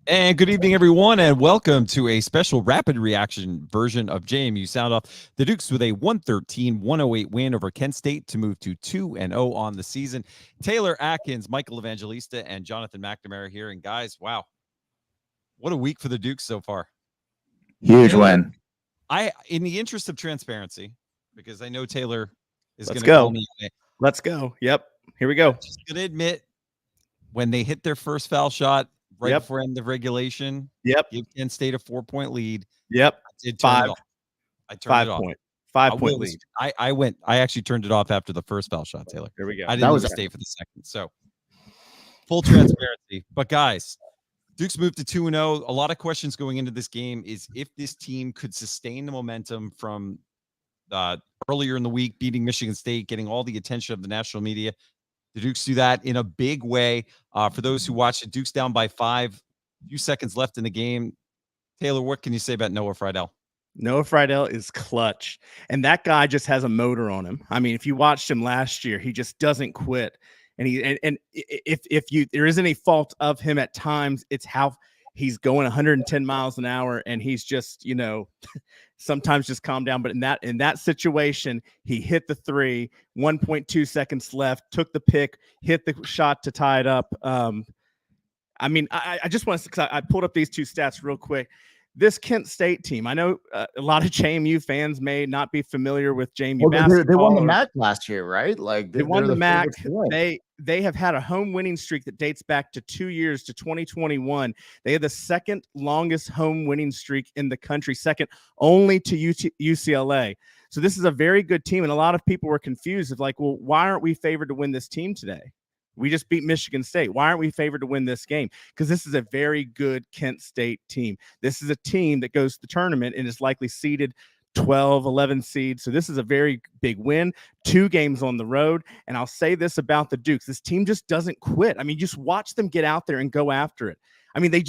And good evening, everyone, and welcome to a special rapid reaction version of JMU Sound Off. The Dukes with a 113-108 win over Kent State to move to 2-0 on the season. Taylor Atkins, Michael Evangelista, and Jonathan McNamara here. And guys, wow, what a week for the Dukes so far. Huge Taylor, win. in the interest of transparency, because I know Taylor is going Let's to call go. me. Let's go. Yep. Here we go. I'm just going to admit, when they hit their first foul shot right Yep. before end of regulation, Yep. give Kent State a 4-point lead. Yep. I did turn it off. I turned it off. 5-point lead. I actually turned it off after the first foul shot, Taylor. Here we go. I didn't even stay for the second. So full transparency. But guys, Duke's moved to 2-0. A lot of questions going into this game is if this team could sustain the momentum from earlier in the week, beating Michigan State, getting all the attention of the national media. The Dukes do that in a big way. For those who watched it, Dukes down by 5, few seconds left in the game. Taylor, what can you say about Noah Friedel? Noah Friedel is clutch, and that guy just has a motor on him. I mean, if you watched him last year, he just doesn't quit. And if there is any fault of him at times, it's how he's going 110 miles an hour, and he's just, sometimes just calm down. But in that situation, he hit the three, 1.2 seconds left, took the pick, hit the shot to tie it up. I mean, I just want to, because I pulled up these two stats real quick. This Kent State team, I know a lot of JMU fans may not be familiar with JMU basketball. They won the MAC last year, right? Like they won the MAC. They have had a home winning streak that dates back to 2 years, to 2021. They had the second longest home winning streak in the country, second only to UCLA. So this is a very good team, and a lot of people were confused of like, well, why aren't we favored to win this team today? We just beat Michigan State. Why aren't we favored to win this game? Because this is a very good Kent State team. This is a team that goes to the tournament and is likely seeded 12, 11 seeds. So this is a very big win, 2 games on the road. And I'll say this about the Dukes. This team just doesn't quit. I mean, just watch them get out there and go after it. I mean, they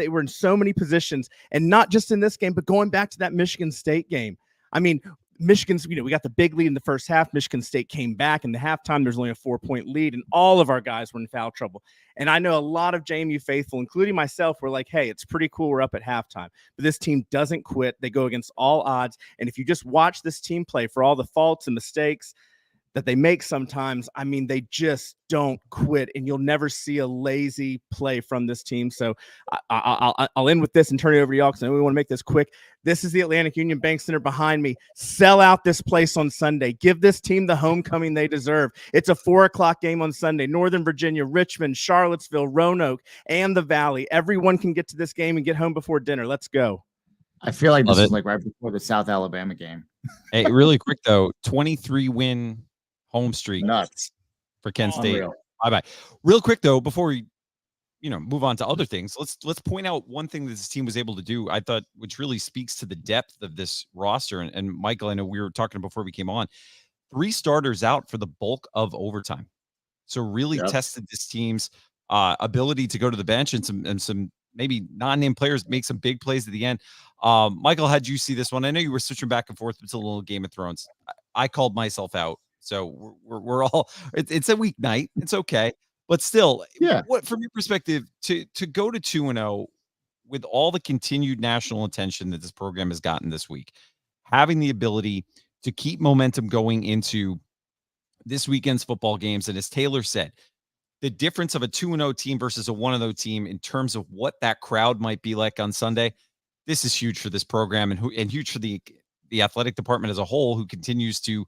were in so many positions, and not just in this game, but going back to that Michigan State game. I mean, Michigan's, we got the big lead in the first half. Michigan State came back in the halftime. There's only a 4-point lead, and all of our guys were in foul trouble. And I know a lot of JMU faithful, including myself, were like, hey, it's pretty cool we're up at halftime. But this team doesn't quit. They go against all odds. And if you just watch this team play, for all the faults and mistakes that they make sometimes, I mean, they just don't quit, and you'll never see a lazy play from this team. So I'll end with this and turn it over to y'all because I know we want to make this quick. This is the Atlantic Union Bank Center behind me. Sell out this place on Sunday. Give this team the homecoming they deserve. It's a 4:00 game on Sunday. Northern Virginia, Richmond, Charlottesville, Roanoke, and the Valley. Everyone can get to this game and get home before dinner. Let's go. I feel like this is like right before the South Alabama game. Hey, really quick though, 23-win home streak. Nuts for Kent State. Bye-bye. Real quick though, before we move on to other things, let's point out one thing that this team was able to do, I thought, which really speaks to the depth of this roster. And Michael, I know we were talking before we came on, 3 starters out for the bulk of overtime. So really tested this team's ability to go to the bench, and some maybe non-name players make some big plays at the end. Michael, how'd you see this one? I know you were switching back and forth. It's a little Game of Thrones. I called myself out. So we're all, it's a weeknight. It's okay. But still, what, from your perspective, to go to 2-0 with all the continued national attention that this program has gotten this week, having the ability to keep momentum going into this weekend's football games, and as Taylor said, the difference of a 2-0 team versus a 1-0 team in terms of what that crowd might be like on Sunday, this is huge for this program and huge for the athletic department as a whole, who continues to,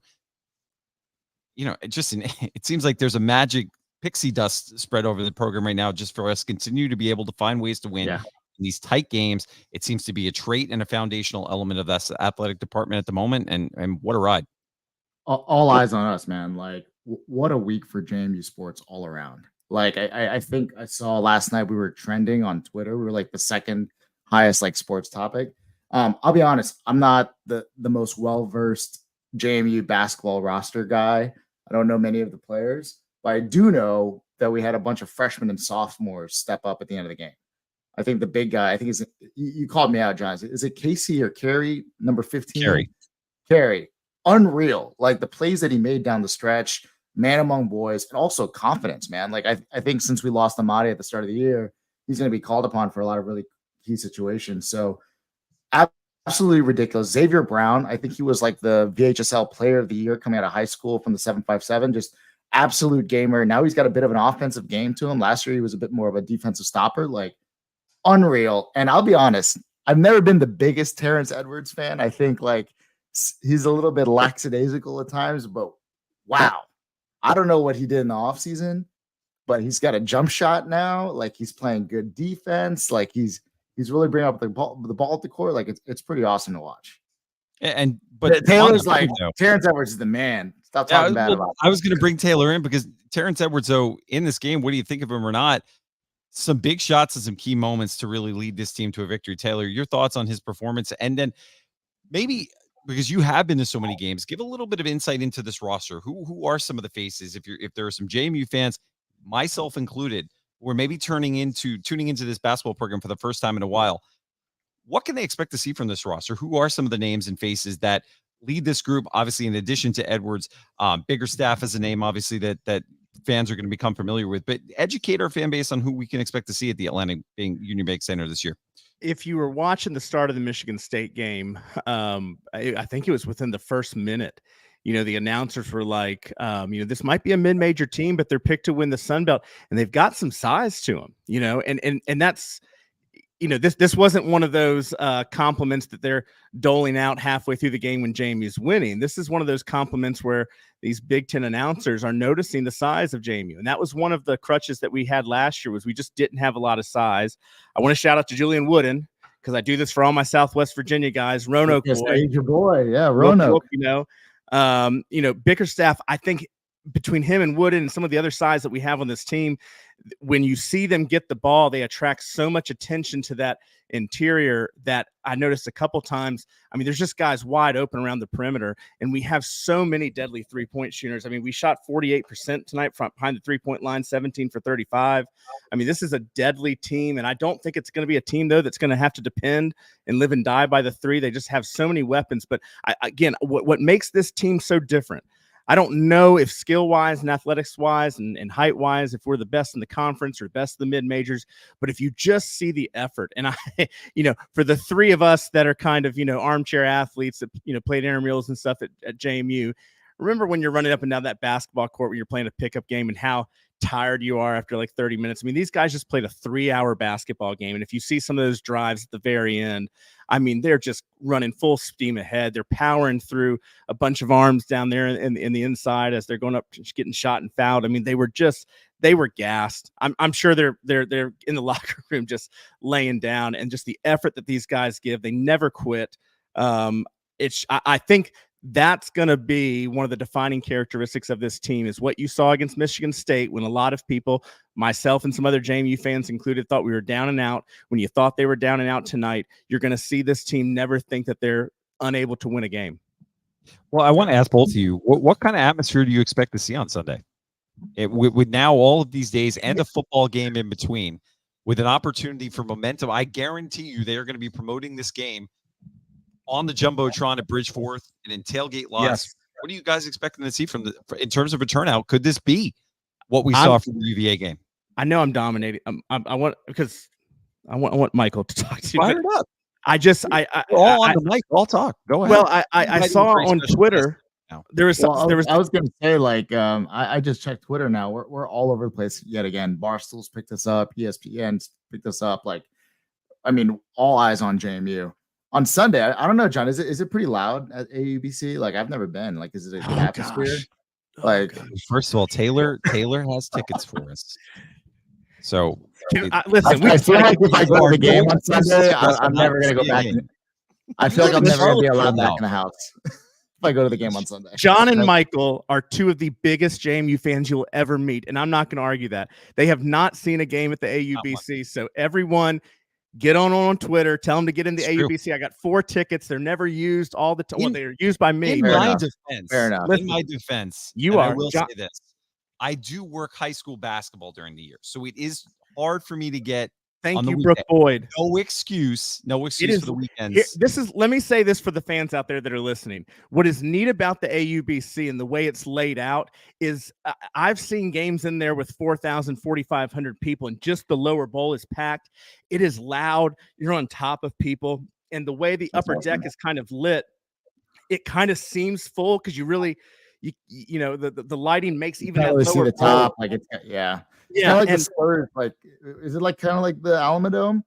it seems like there's a magic pixie dust spread over the program right now, just for us to continue to be able to find ways to win in these tight games. It seems to be a trait and a foundational element of this athletic department at the moment. And what a ride. All eyes on us, man. Like, what a week for JMU sports all around. Like, I think I saw last night we were trending on Twitter. We were like the second highest sports topic. I'll be honest, I'm not the most well-versed JMU basketball roster guy. I don't know many of the players, but I do know that we had a bunch of freshmen and sophomores step up at the end of the game. I think the big guy, you called me out, John. Is it Casey or Carey, number 15? Carey. Unreal. Like, the plays that he made down the stretch, man among boys, and also confidence, man. Like, I think since we lost Amadi at the start of the year, he's going to be called upon for a lot of really key situations. So absolutely ridiculous. Xavier Brown, I think he was like the VHSL player of the year coming out of high school from the 757, just absolute gamer. Now he's got a bit of an offensive game to him. Last year, he was a bit more of a defensive stopper, like unreal. And I'll be honest, I've never been the biggest Terrence Edwards fan. I think like he's a little bit lackadaisical at times, but wow. I don't know what he did in the offseason, but he's got a jump shot now. Like he's playing good defense. Like he's really bringing up the ball at the court. Like it's pretty awesome to watch. But Taylor's like Terrence Edwards is the man. Stop talking bad about him. I was going to bring Taylor in because Terrence Edwards, though, in this game, what do you think of him or not? Some big shots and some key moments to really lead this team to a victory. Taylor, your thoughts on his performance, and then maybe because you have been to so many games, give a little bit of insight into this roster. Who are some of the faces? If there are some JMU fans, myself included, who are maybe tuning into this basketball program for the first time in a while, what can they expect to see from this roster? Who are some of the names and faces that lead this group? Obviously, in addition to Edwards, Biggerstaff is a name, obviously, that fans are going to become familiar with. But educate our fan base on who we can expect to see at the Atlantic Union Bank Center this year. If you were watching the start of the Michigan State game, I think it was within the first minute, the announcers were like, this might be a mid-major team, but they're picked to win the Sun Belt, and they've got some size to them, and that's, this wasn't one of those compliments that they're doling out halfway through the game when JMU's winning. This is one of those compliments where these Big Ten announcers are noticing the size of JMU. And that was one of the crutches that we had last year, was we just didn't have a lot of size. I want to shout out to Julian Wooden, because I do this for all my Southwest Virginia guys. Roanoke boy. Your boy. Yeah, Roanoke. Bickerstaff, I think between him and Wooden and some of the other sides that we have on this team, when you see them get the ball, they attract so much attention to that interior that I noticed a couple times. I mean, there's just guys wide open around the perimeter, and we have so many deadly three-point shooters. I mean, we shot 48% tonight from behind the three-point line, 17 for 35. I mean, this is a deadly team, and I don't think it's going to be a team, though, that's going to have to depend and live and die by the three. They just have so many weapons. But, what makes this team so different, I don't know if skill-wise and athletics-wise and height-wise, if we're the best in the conference or best in the mid-majors, but if you just see the effort, and for the three of us that are kind of, armchair athletes that, played intramurals and stuff at JMU, remember when you're running up and down that basketball court when you're playing a pickup game and how tired you are after like 30 minutes. I mean, these guys just played a 3-hour basketball game. And if you see some of those drives at the very end, I mean, they're just running full steam ahead. They're powering through a bunch of arms down there in the inside as they're going up, getting shot and fouled. I mean, they were gassed. I'm sure they're in the locker room just laying down, and just the effort that these guys give. They never quit. I think that's going to be one of the defining characteristics of this team, is what you saw against Michigan State, when a lot of people, myself and some other JMU fans included, thought we were down and out. When you thought they were down and out tonight, you're going to see this team never think that they're unable to win a game. Well, I want to ask both of you, what kind of atmosphere do you expect to see on Sunday? With now all of these days and a football game in between, with an opportunity for momentum, I guarantee you they are going to be promoting this game on the Jumbotron at Bridgeforth and in tailgate lots. Yes. What are you guys expecting to see in terms of a turnout? Could this be what we saw from the UVA game? I know I'm dominating. I want Michael to talk to you. Fire it up. We're all on the mic. I'll talk. Go ahead. Well, I saw on Twitter. There was I was going to say, like, I just checked Twitter now. We're all over the place yet again. Barstool's picked us up. ESPN's picked us up. Like, I mean, all eyes on JMU. On Sunday, I don't know, John. Is it pretty loud at AUBC? Like, I've never been. Like, is it a good atmosphere? Like, first of all, Taylor has tickets for us. So listen, I feel like if I go to the game on Sunday, I'm never gonna go back. I feel like I'm never gonna be allowed back in the house if I go to the game on Sunday. John and Michael are two of the biggest JMU fans you'll ever meet, and I'm not going to argue that. They have not seen a game at the AUBC, so everyone, get on Twitter. Tell them to get in the AUBC. I got 4 tickets. They're never used all the time. Well, they're used by me. In my defense, I will say this. I do work high school basketball during the year, so it is hard for me to get Thank you, Brooke Boyd. No excuse for the weekends. Let me say this for the fans out there that are listening. What is neat about the AUBC and the way it's laid out is I've seen games in there with 4,000, 4,500 people, and just the lower bowl is packed. It is loud. You're on top of people. And the way the upper deck is kind of lit, it kind of seems full because you really, you know, the lighting makes even that really lower see the bowl. top. Like it's kind of like the Spurs. Like, is it like kind of like the Alamodome?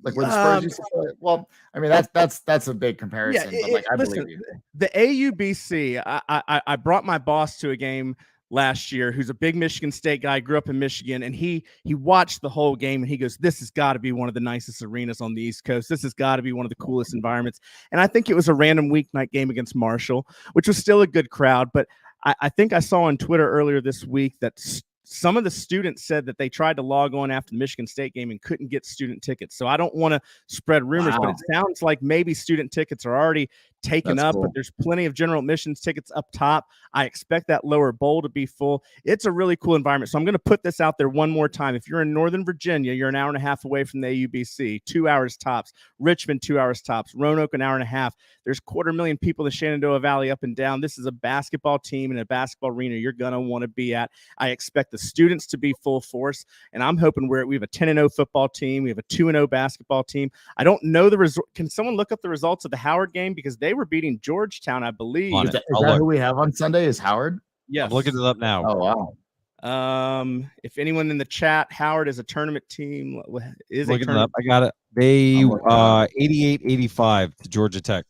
Like where the Spurs used to play? Well, I mean that's a big comparison. Yeah, but like I believe you. The AUBC. I brought my boss to a game last year, who's a big Michigan State guy, grew up in Michigan, and he watched the whole game and he goes, "This has got to be one of the nicest arenas on the East Coast. This has got to be one of the coolest environments." And I think it was a random weeknight game against Marshall, which was still a good crowd. But I think I saw on Twitter earlier this week that some of the students said that they tried to log on after the Michigan State game and couldn't get student tickets. So I don't want to spread rumors, but it sounds like maybe student tickets are already taken up, but there's plenty of general admissions tickets up top. I expect that lower bowl to be full. It's a really cool environment. So I'm going to put this out there one more time. If you're in Northern Virginia, you're an hour and a half away from the AUBC, 2 hours tops. Richmond, 2 hours tops. Roanoke, an hour and a half. There's 250,000 people in the Shenandoah Valley up and down. This is a basketball team and a basketball arena you're going to want to be at. I expect the students to be full force, and I'm hoping we have a 10-0 football team. We have a 2-0 basketball team. I don't know the result. Can someone look up the results of the Howard game? Because they were beating Georgetown, I believe. Is that who we have on Sunday? Is Howard? Yes. I'm looking it up now. Oh, wow. If anyone in the chat, Howard is a tournament team. Looking it up. I got it. They 88-85 to Georgia Tech.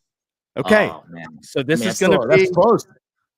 Okay. Oh, man. So this is going to be close.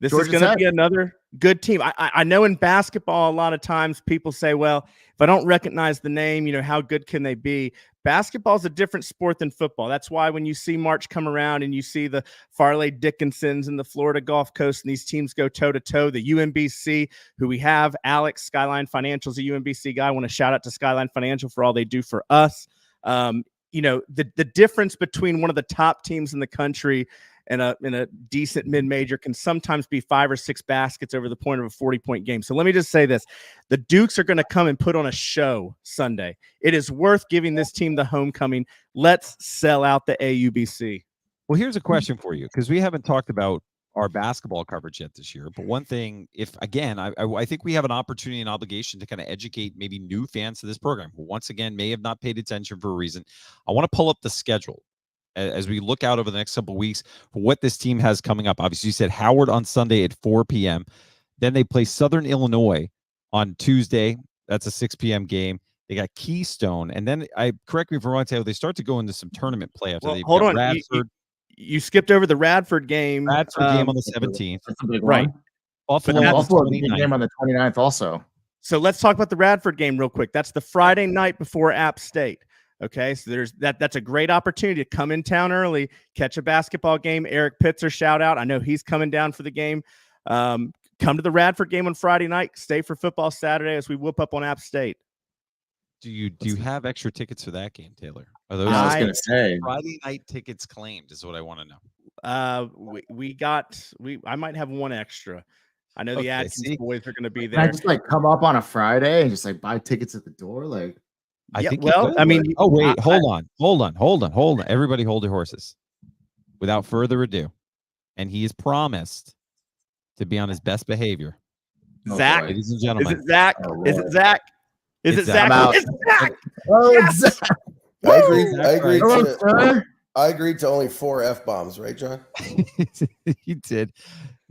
This is going to be another good team. I know in basketball, a lot of times people say, well, if I don't recognize the name, you know, how good can they be? Basketball is a different sport than football. That's why when you see March come around and you see the Farley Dickinsons and the Florida Gulf Coast and these teams go toe-to-toe, the UMBC, who we have, Alex, Skyline Financial is a UMBC guy. I want to shout out to Skyline Financial for all they do for us. You know, the difference between one of the top teams in the country and a decent mid-major can sometimes be 5 or 6 baskets over the point of a 40-point game. So let me just say this. The Dukes are going to come and put on a show Sunday. It is worth giving this team the homecoming. Let's sell out the AUBC. Well, here's a question for you, because we haven't talked about our basketball coverage yet this year. But one thing, if again, I think we have an opportunity and obligation to kind of educate maybe new fans to this program who once again may have not paid attention for a reason. I want to pull up the schedule as we look out over the next couple of weeks for what this team has coming up. Obviously, you said Howard on Sunday at 4 p.m. Then they play Southern Illinois on Tuesday. That's a 6 p.m. game. They got Keystone. And then, correct me if I'm wrong, Taylor, they start to go into some tournament play after. Well, hold on. You skipped over the Radford game. Radford game on the 17th. That's a big right. One. Buffalo game on the 29th also. So let's talk about the Radford game real quick. That's the Friday night before App State. Okay, so there's that's a great opportunity to come in town early, catch a basketball game. Eric Pitzer, shout out. I know he's coming down for the game. Come to the Radford game on Friday night. Stay for football Saturday as we whoop up on App State. Do you have extra tickets for that game, Taylor? Are those I was going to say Friday night tickets claimed is what I want to know. I might have one extra. I know the Atkins boys are going to be there. Can I just like come up on a Friday and just like buy tickets at the door? Like, I think. Well, I mean, oh wait, hold on. Everybody, hold your horses. Without further ado, and he has promised to be on his best behavior. Zach, ladies and gentlemen, is it Zach? Is it Zach? Is it Zach? It's Zach. Oh, yes! Zach. I agreed to only 4 F-bombs, right, John? You did.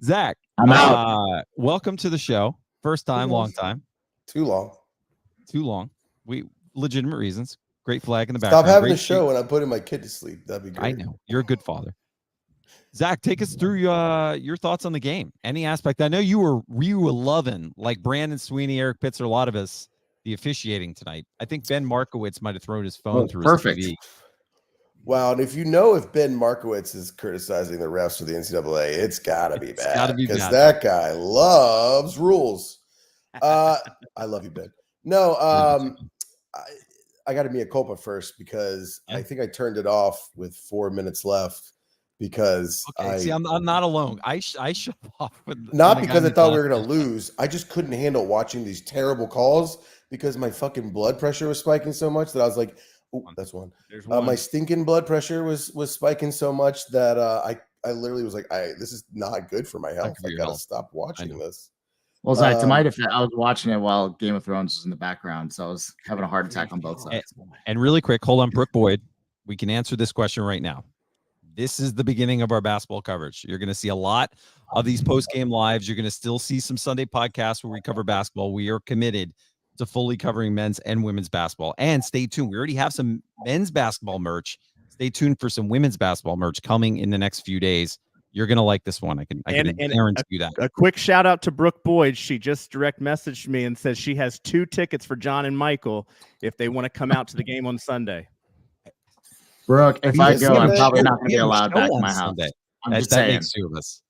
Zach, I'm out. Welcome to the show. First time, long time. Too long. We legitimate reasons. Great flag in the background. Stop having a show when I'm putting my kid to sleep. That'd be great. I know. You're a good father. Zach, take us through your thoughts on the game. Any aspect. I know you were loving, like Brandon Sweeney, Eric Pitzer, a lot of us, the officiating tonight. I think Ben Markowitz might have thrown his phone through his TV. Wow, and if Ben Markowitz is criticizing the refs for the NCAA, it's got to be bad. Because that guy loves rules. I love you, Ben. No, I got to mea culpa first because I think I turned it off with 4 minutes left. because see, I'm not alone. I shut off with not because I thought we were going to lose. I just couldn't handle watching these terrible calls because my fucking blood pressure was spiking so much that I was like, oh, that's one. There's one. My stinking blood pressure was spiking so much that I literally was like, this is not good for my health. I got to stop watching this. Well, Zach, to my defense, I was watching it while Game of Thrones was in the background, so I was having a heart attack on both sides. And really quick, hold on, Brooke Boyd. We can answer this question right now. This is the beginning of our basketball coverage. You're going to see a lot of these post-game lives. You're going to still see some Sunday podcasts where we cover basketball. We are committed to fully covering men's and women's basketball. And stay tuned. We already have some men's basketball merch. Stay tuned for some women's basketball merch coming in the next few days. You're going to like this one. I can guarantee you that. A quick shout out to Brooke Boyd. She just direct messaged me and says she has 2 tickets for John and Michael if they want to come out to the game on Sunday. Brooke, if I go, I'm probably not going to be allowed back in my house. I'm just saying. Makes 2 of us.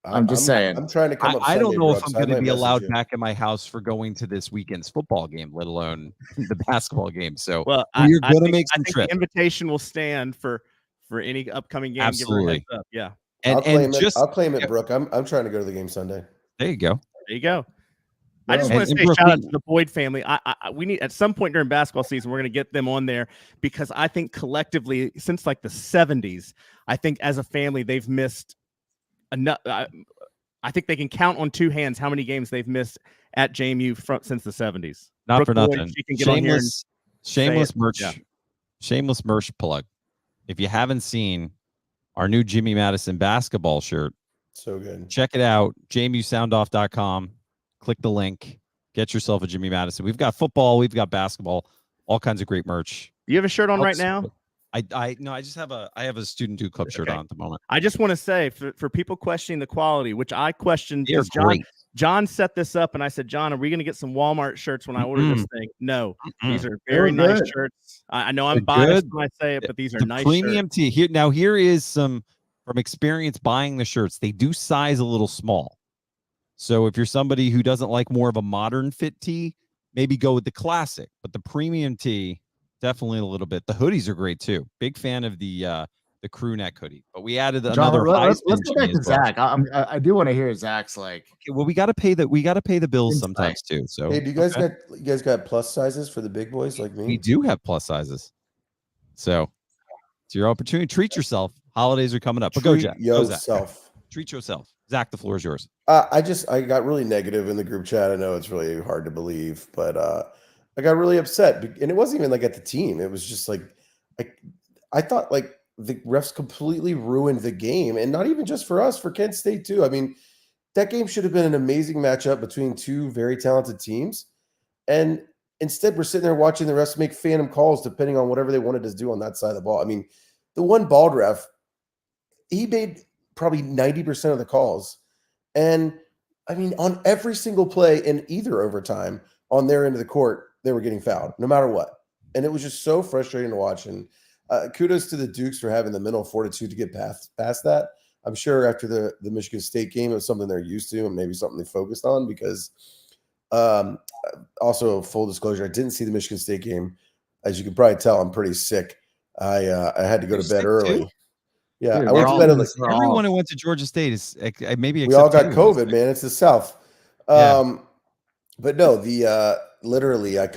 I'm just saying. I'm trying to come up. I don't know if I'm going to be allowed back in my house for going to this weekend's football game, let alone the basketball game. So we're going to make some trips. The invitation will stand for any upcoming game. Absolutely. Give her a heads up. Yeah. I'll claim it, Brooke. I'm trying to go to the game Sunday. There you go. There you go. I just want to say shout out to the Boyd family. We need at some point during basketball season, we're going to get them on there because I think collectively since like the 70s, I think as a family they've missed enough. I think they can count on 2 hands how many games they've missed at JMU since the 70s. Not Brooke for Boyd, nothing. she can get on here Shameless merch. Yeah. Shameless merch plug. If you haven't seen our new Jimmy Madison basketball shirt, so good. Check it out. JMUSoundoff.com. Click the link. Get yourself a Jimmy Madison. We've got football. We've got basketball. All kinds of great merch. Do you have a shirt on right now? I just have a student do club shirt on at the moment. I just want to say for people questioning the quality, which I questioned because John set this up and I said, John, are we going to get some Walmart shirts when I order this thing? No, these are very nice shirts. I know I'm biased when I say it, but these are nice premium shirts. tee. Here is some from experience buying the shirts. They do size a little small. So if you're somebody who doesn't like more of a modern fit tee, maybe go with the classic, but the premium tee, definitely a little bit. The hoodies are great too. Big fan of the crew neck hoodie, but we added another. Let's go back to Zach. I do want to hear Zach's like. Okay, well, we got to pay the bills sometimes too. So hey, do you guys got plus sizes for the big boys like me? We do have plus sizes. So it's your opportunity. Treat yourself. Holidays are coming up. But go, Jack. Treat yourself. Zach, the floor is yours. I got really negative in the group chat. I know it's really hard to believe, but I got really upset, and it wasn't even like at the team. It was just like I thought like the refs completely ruined the game, and not even just for us, for Kent State too. I mean, that game should have been an amazing matchup between 2 very talented teams, and instead we're sitting there watching the refs make phantom calls depending on whatever they wanted to do on that side of the ball. I mean, the one bald ref, he made probably 90% of the calls. And I mean, on every single play in either overtime on their end of the court, they were getting fouled no matter what. And it was just so frustrating to watch. And kudos to the Dukes for having the mental fortitude to get past that. I'm sure after the Michigan State game, it was something they're used to and maybe something they focused on because also full disclosure, I didn't see the Michigan State game. As you can probably tell, I'm pretty sick. I had to go to bed early. Yeah, dude, I went to bed. Everyone who went to Georgia State is maybe. We all got COVID, man. It's the South. But no, literally, I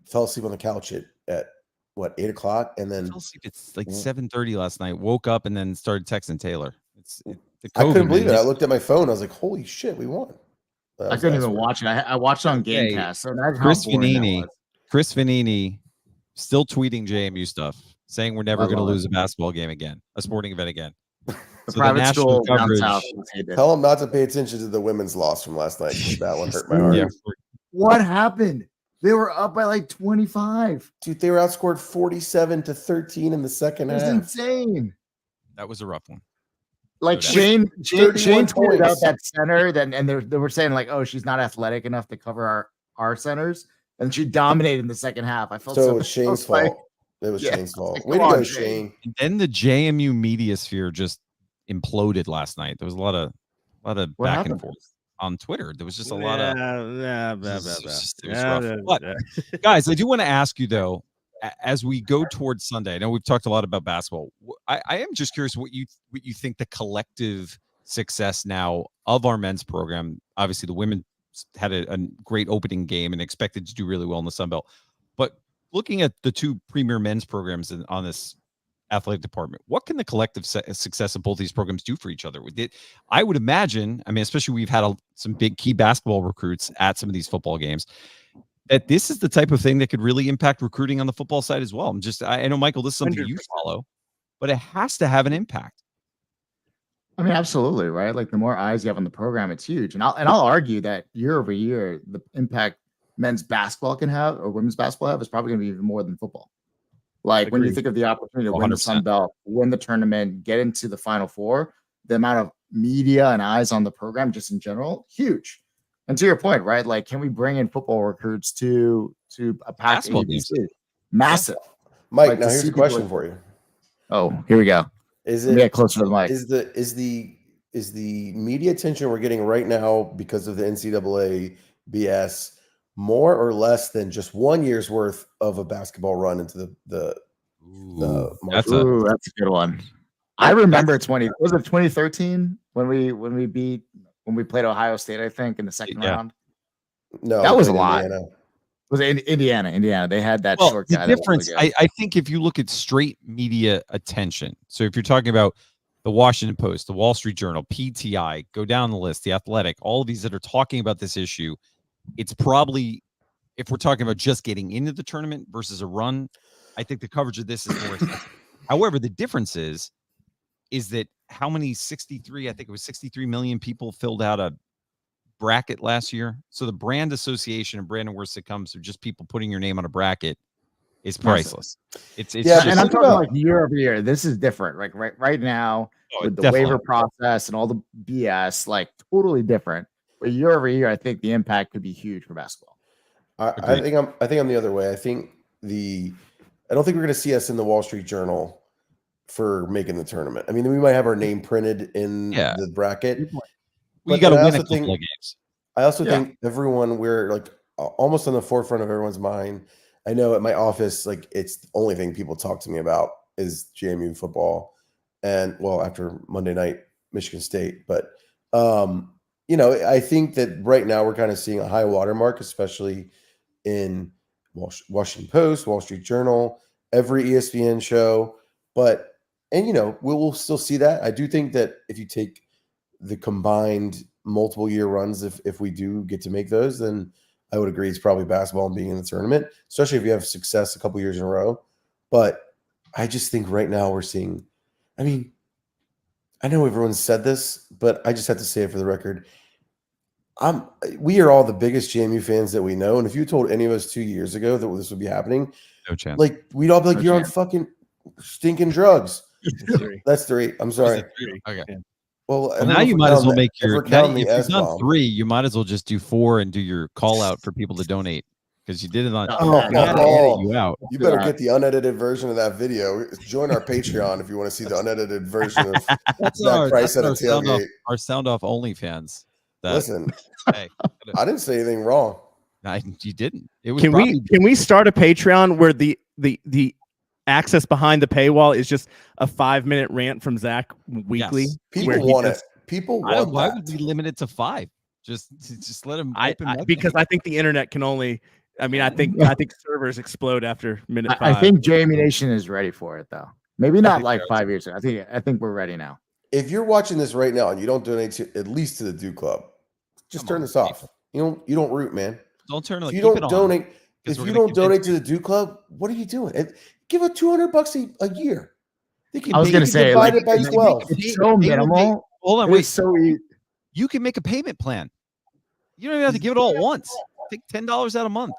fell asleep on the couch at what 8 o'clock, and then it's like 7:30 last night. Woke up and then started texting Taylor. I couldn't believe it. I looked at my phone. I was like, "Holy shit, we won!" I couldn't even watch it. I watched it on Gamecast. So that's Chris Vanini, still tweeting JMU stuff, saying we're never going to lose a basketball game again, a sporting event again. The private school down south. Tell them not to pay attention to the women's loss from last night. That one hurt my heart. Yeah. What happened? They were up by like 25. Dude, they were outscored 47-13 in the second half. That's insane. That was a rough one. Like Shane tweeted out that center, and they were saying like, "Oh, she's not athletic enough to cover our centers," and she dominated in the second half. I felt so it was Shane's fault. It was Shane's fault. Way to go, Shane. And then the JMU media sphere just imploded last night. There was a lot of back and forth on Twitter. There was just a lot of. It was rough. But guys, I do want to ask you though, as we go towards Sunday, I know we've talked a lot about basketball. I am just curious what you think the collective success now of our men's program. Obviously, the women had a great opening game and expected to do really well in the Sun Belt. But looking at the two premier men's programs on this athletic department, what can the collective success of both these programs do for each other? I would imagine, I mean, especially we've had some big key basketball recruits at some of these football games, that this is the type of thing that could really impact recruiting on the football side as well. I know, Michael, this is something 100%. You follow, but it has to have an impact. I mean, absolutely, right? Like the more eyes you have on the program, it's huge. And I'll argue that year over year, the impact men's basketball can have or women's basketball have is probably going to be even more than football. Like when you think of the opportunity to win the Sun Belt, win the tournament, get into the Final Four, the amount of media and eyes on the program just in general, huge. And to your point, right? Like, can we bring in football recruits to a packed ABC? Massive. Mike, like, now here's a question for you. Oh, here we go. Is it get closer to the mic? Is the media attention we're getting right now because of the NCAA BS more or less than just 1 year's worth of a basketball run into the that's a good one. I remember was it 2013 when we played Ohio State, I think, in the second round? No, that was a lot. Was it Indiana? They had that short guy. The difference, I think, if you look at straight media attention, so if you're talking about the Washington Post, the Wall Street Journal, PTI, go down the list, the Athletic, all of these that are talking about this issue, it's probably, if we're talking about just getting into the tournament versus a run, I think the coverage of this is more. However, the difference is that how many 63 million people filled out a bracket last year. So the brand association and brand awareness that comes through just people putting your name on a bracket is priceless. It's and I'm talking like year over year. This is different. Like right now with the waiver process and all the BS, like totally different. But year over year, I think the impact could be huge for basketball. I think I'm the other way. I don't think we're going to see us in the Wall Street Journal for making the tournament. I mean, we might have our name printed in the bracket. You got to win a couple of games. I also think we're like almost on the forefront of everyone's mind. I know at my office, like it's the only thing people talk to me about is JMU football, and after Monday night, Michigan State. But I think that right now we're kind of seeing a high watermark, especially in Washington Post, Wall Street Journal, every ESPN show. But we'll still see that. I do think that if you take the combined multiple year runs, if we do get to make those, then I would agree it's probably basketball and being in the tournament, especially if you have success a couple years in a row. But I just think right now we're seeing, I mean, I know everyone's said this, but I just have to say it for the record. We are all the biggest JMU fans that we know. And if you told any of us 2 years ago that this would be happening, no chance. Like we'd all be like, you're on fucking stinking drugs. That's 3. I'm sorry. Okay. Well, now you might as well make your. If you've done 3, you might as well just do 4 and do your call out for people to donate because you did it on. You out. You better get the unedited version of that video. Join our Patreon if you want to see the unedited version of that Price at a tailgate. Our sound off OnlyFans. Listen, hey, I didn't say anything wrong. You didn't. It was. Can we start a Patreon where the access behind the paywall is just a 5-minute rant from Zach weekly? Yes. People want it. People want why would we limit it to 5? Just let him. Because I think the internet can only. I mean, I think servers explode after minute 5. I think JMU Nation is ready for it though. Maybe not like 5 years ago. I think we're ready now. If you're watching this right now and you don't donate at least to the Duke Club, just turn this off. You don't root, man. Don't turn it. If you don't donate, if you don't donate to the Duke Club, what are you doing? Give it $200 a year. I was going to say, divide it by 12. It's so minimal. Hold on, wait. So easy. You can make a payment plan. You don't even have to give it all at once. Take $10 out a month.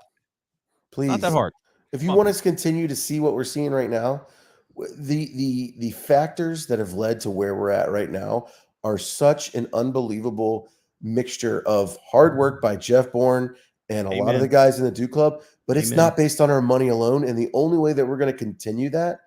Please, not that hard. If you want us to continue to see what we're seeing right now, the factors that have led to where we're at right now are such an unbelievable mixture of hard work by Jeff Bourne and a lot of the guys in the Duke Club, but it's not based on our money alone. And the only way that we're going to continue that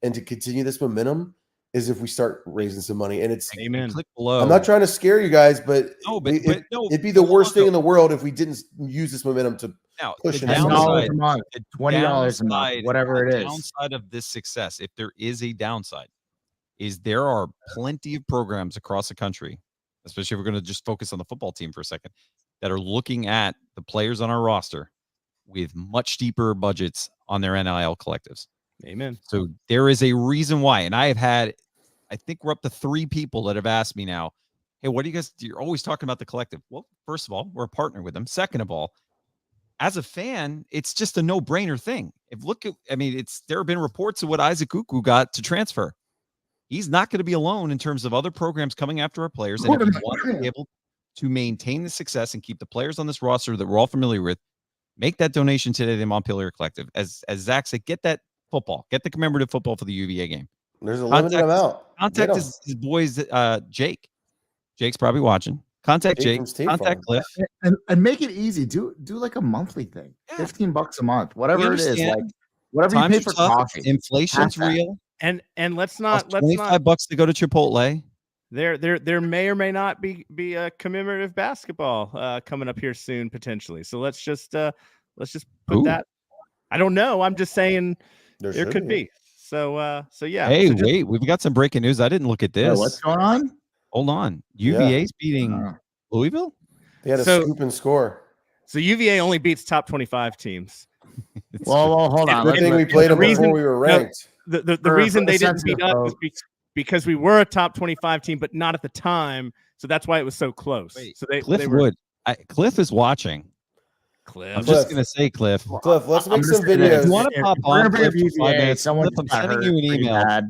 and to continue this momentum is if we start raising some money. And it's Amen. Click below. I'm not trying to scare you guys, but, it'd be the worst thing in the world if we didn't use this momentum to push $10 a month, $20 a month, whatever it is. The downside of this success, if there is a downside, is there are plenty of programs across the country, especially if we're going to just focus on the football team for a second, that are looking at the players on our roster with much deeper budgets on their NIL collectives. Amen. So there is a reason why. And I have had, I think we're up to 3 people that have asked me now, hey, what do you guys do? You're always talking about the collective. Well, first of all, we're a partner with them. Second of all, as a fan, it's just a no-brainer thing. There have been reports of what Isaac Ukuku got to transfer. He's not going to be alone in terms of other programs coming after our players. And if we want to be able to maintain the success and keep the players on this roster that we're all familiar with, make that donation today to the Montpelier Collective. As Zach said, get that football, get the commemorative football for the UVA game. There's a limited amount. Contact his boys, Jake. Jake's probably watching. Contact Jake. Contact Cliff. And make it easy. Do like a monthly thing. Yeah. $15 a month, whatever it is. Like whatever you pay for coffee. Inflation's real. And let's not $25 to go to Chipotle. There may or may not be a commemorative basketball coming up here soon potentially. So let's just put that. I don't know. I'm just saying there could be. So yeah. Hey, wait, we've got some breaking news. I didn't look at this. What's going on? Hold on. UVA's beating Louisville. They had a scoop and score. So UVA only beats top 25 teams. Well, hold on. Good thing we played them before we were ranked. The reason they didn't beat us is because we were a top 25 team, but not at the time. So that's why it was so close. So Cliff is watching. Cliff. I'm just going to say, Cliff, let's make some videos. If you want to pop on, Cliff, someone I'm sending you an email.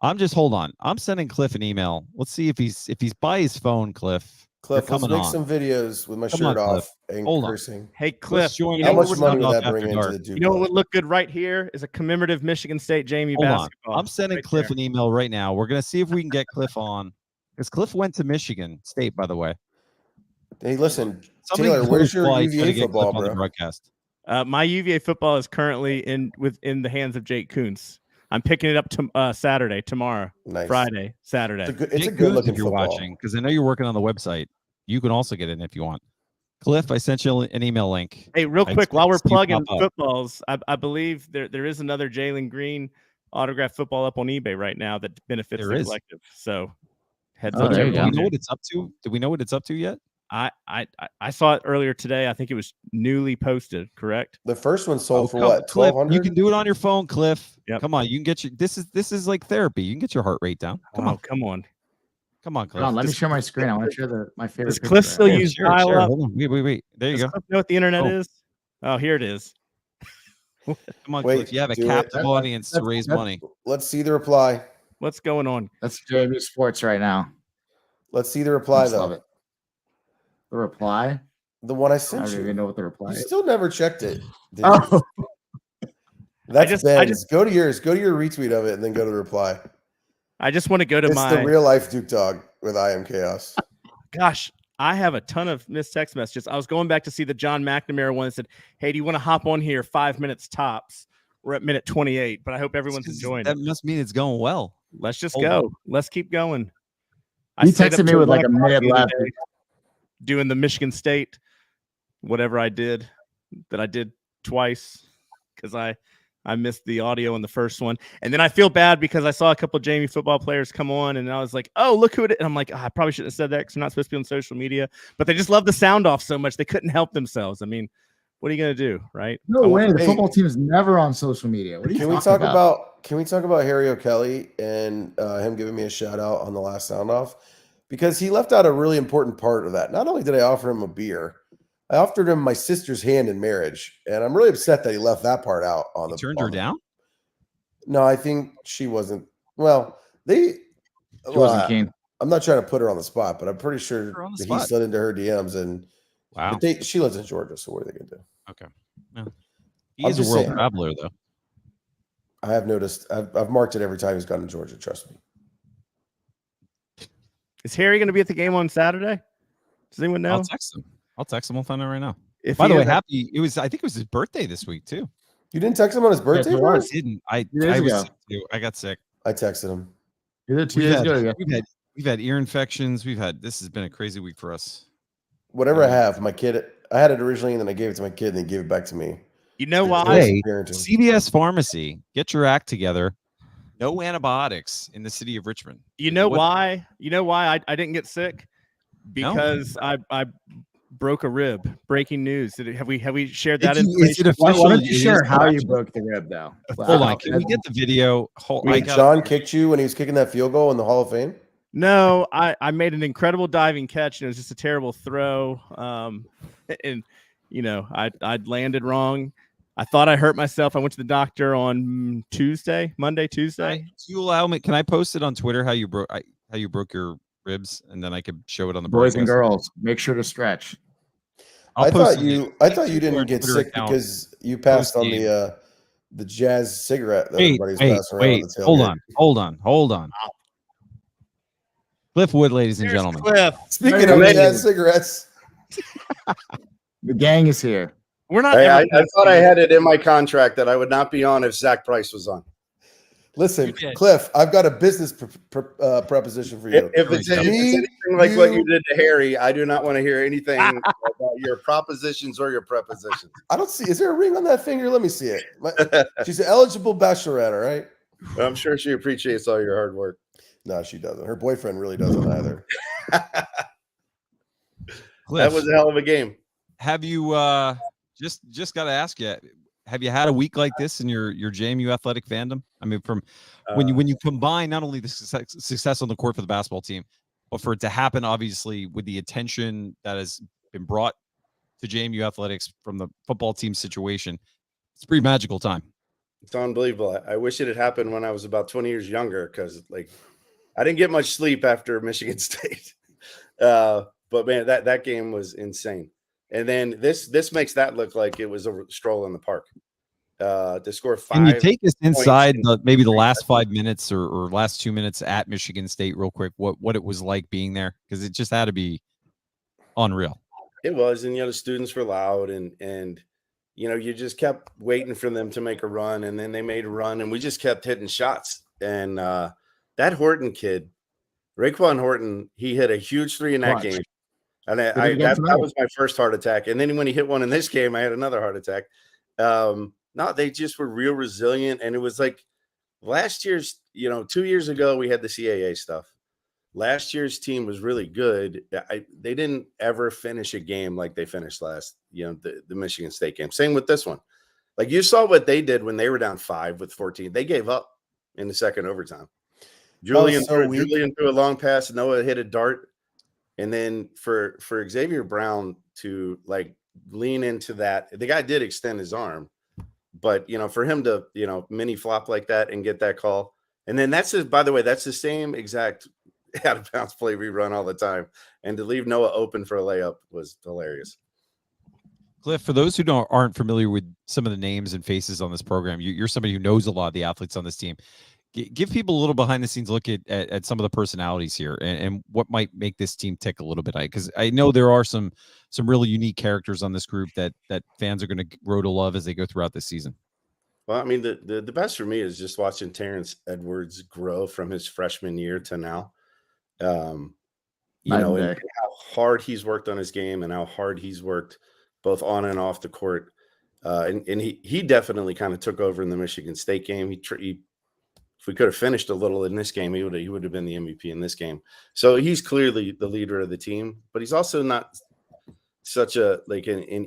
Hold on. I'm sending Cliff an email. Let's see if he's by his phone, Cliff. Cliff, let's make some videos with my shirt off and cursing. Hey, Cliff, how much money would that bring into the Duke? You know what would look good right here is a commemorative Michigan State JMU basketball. I'm sending Cliff an email right now. We're going to see if we can get Cliff on. Because Cliff went to Michigan State, by the way. Hey, listen, Taylor, where's your UVA football, bro? Broadcast. My UVA football is currently in the hands of Jake Kuntz. I'm picking it up tomorrow, Friday, Saturday. It's a good looking if you're football. watching, because I know you're working on the website. You can also get in if you want. Cliff, I sent you an email link. Hey, real quick, while we're plugging footballs, I believe there is another Jalen Green autographed football up on eBay right now that benefits the collective. So heads up. Do we know what it's up to? Do we know what it's up to yet? I saw it earlier today. I think it was newly posted, correct? The first one sold for what? Cliff, you can do it on your phone, Cliff. Yep. Come on, you can get your this is like therapy. You can get your heart rate down. Come on, Cliff. Hold on, let me share my screen. I want to share my favorite. Does Cliff still use dial up? Hold on. Wait. There you go. Cliff know what the internet is? Oh, here it is. Come on, Cliff. You have a captive audience to raise money. Let's see the reply. What's going on? That's JMU Sports right now. Let's see the reply, though. The reply? The one I sent you. I don't even know what the reply is. You still never checked it. Oh. That's Ben's. Go to yours. Go to your retweet of it and then go to the reply. I just want to go to it's the real life Duke Dog with I Am Chaos. Gosh, I have a ton of missed text messages. I was going back to see the John McNamara one that said, hey, do you want to hop on here 5 minutes tops? We're at minute 28, but I hope everyone's enjoying it. That must mean it's going well. Let's just go. Let's keep going. He texted me with like a minute left. Doing the Michigan State, whatever I did twice because I missed the audio in the first one. And then I feel bad because I saw a couple of JMU football players come on and I was like, oh, look who it is. And I'm like, I probably shouldn't have said that because I'm not supposed to be on social media. But they just love the sound off so much they couldn't help themselves. I mean, what are you going to do, right? No way. The football team is never on social media. What are you talking about? Can we talk about Harry O'Kelly and him giving me a shout out on the last sound off? Because he left out a really important part of that. Not only did I offer him a beer, I offered him my sister's hand in marriage. And I'm really upset that he left that part out on the turned her down? No, I think she wasn't. Well, she wasn't keen. I'm not trying to put her on the spot, but I'm pretty sure that he slid into her DMs and she lives in Georgia, so what are they gonna do? Okay. Yeah. He is a world traveler though. I have noticed I've marked it every time he's gone to Georgia, trust me. Is Harry going to be at the game on Saturday? Does anyone know? I'll text him. We'll find out right now. By the way, I think it was his birthday this week too. You didn't text him on his birthday? I didn't. I got sick. I texted him. We've had ear infections. This has been a crazy week for us. Whatever I have, my kid, I had it originally, and then I gave it to my kid, and he gave it back to me. You know why? Hey, CVS Pharmacy, get your act together. No antibiotics in the city of Richmond. You know why? You know why I didn't get sick? Because I broke a rib. Breaking news. Have we shared that information? Is it official? Why don't you share how you broke the rib, though? Hold on. Can we get the video? John kicked you when he was kicking that field goal in the Hall of Fame? No, I made an incredible diving catch, and it was just a terrible throw. And I'd landed wrong. I thought I hurt myself. I went to the doctor on Monday, Tuesday. Do you allow me? Can I post it on Twitter how you broke your ribs, and then I could show it on the boys and girls. Make sure to stretch. I thought you didn't get sick because you passed on the Jazz cigarette that everybody's passing around. Hold on. Cliff Wood, ladies and gentlemen. Cliff. Speaking of Jazz cigarettes, the gang is here. We're not. I thought I had it in my contract that I would not be on if Zach Price was on. Listen, Cliff, I've got a business proposition for you. If it's anything like what you did to Harry, I do not want to hear anything about your propositions or your prepositions. I don't see. Is there a ring on that finger? Let me see it. She's an eligible bachelorette, all right? Well, I'm sure she appreciates all your hard work. No, she doesn't. Her boyfriend really doesn't either. Cliff, that was a hell of a game. Have you just got to ask you? Have you had a week like this in your JMU athletic fandom? I mean, from when you combine not only the success on the court for the basketball team, but for it to happen, obviously, with the attention that has been brought to JMU athletics from the football team situation, it's a pretty magical time. It's unbelievable. I wish it had happened when I was about 20 years younger, because I didn't get much sleep after Michigan State. But man, that game was insane. And then this makes that look like it was a stroll in the park. To score 5. Can you take us inside maybe the last 5 minutes or last 2 minutes at Michigan State real quick? What it was like being there, because it just had to be unreal. It was, and the students were loud, and you just kept waiting for them to make a run, and then they made a run, and we just kept hitting shots. And that Horton kid, Raekwon Horton, he hit a huge 3 in that game. And that was my first heart attack. And then when he hit one in this game, I had another heart attack. No, they just were real resilient. And it was like last year's, 2 years ago, we had the CAA stuff. Last year's team was really good. They didn't ever finish a game like they finished last, the Michigan State game. Same with this one. Like, you saw what they did when they were down 5 with 14. They gave up in the second overtime. Julian threw a long pass. Noah hit a dart. And then for Xavier Brown to lean into that, the guy did extend his arm, but for him to mini flop like that and get that call, and then by the way, that's the same exact out of bounds play we run all the time, and to leave Noah open for a layup was hilarious. Cliff, for those who aren't familiar with some of the names and faces on this program, you're somebody who knows a lot of the athletes on this team. Give people a little behind the scenes look at some of the personalities here and what might make this team tick a little bit. Because I know there are some really unique characters on this group that fans are going to grow to love as they go throughout this season. Well, I mean, the best for me is just watching Terrence Edwards grow from his freshman year to now. And how hard he's worked on his game and how hard he's worked both on and off the court. And he definitely kind of took over in the Michigan State game. If we could have finished a little in this game, he would have been the MVP in this game. So he's clearly the leader of the team, but he's also not such an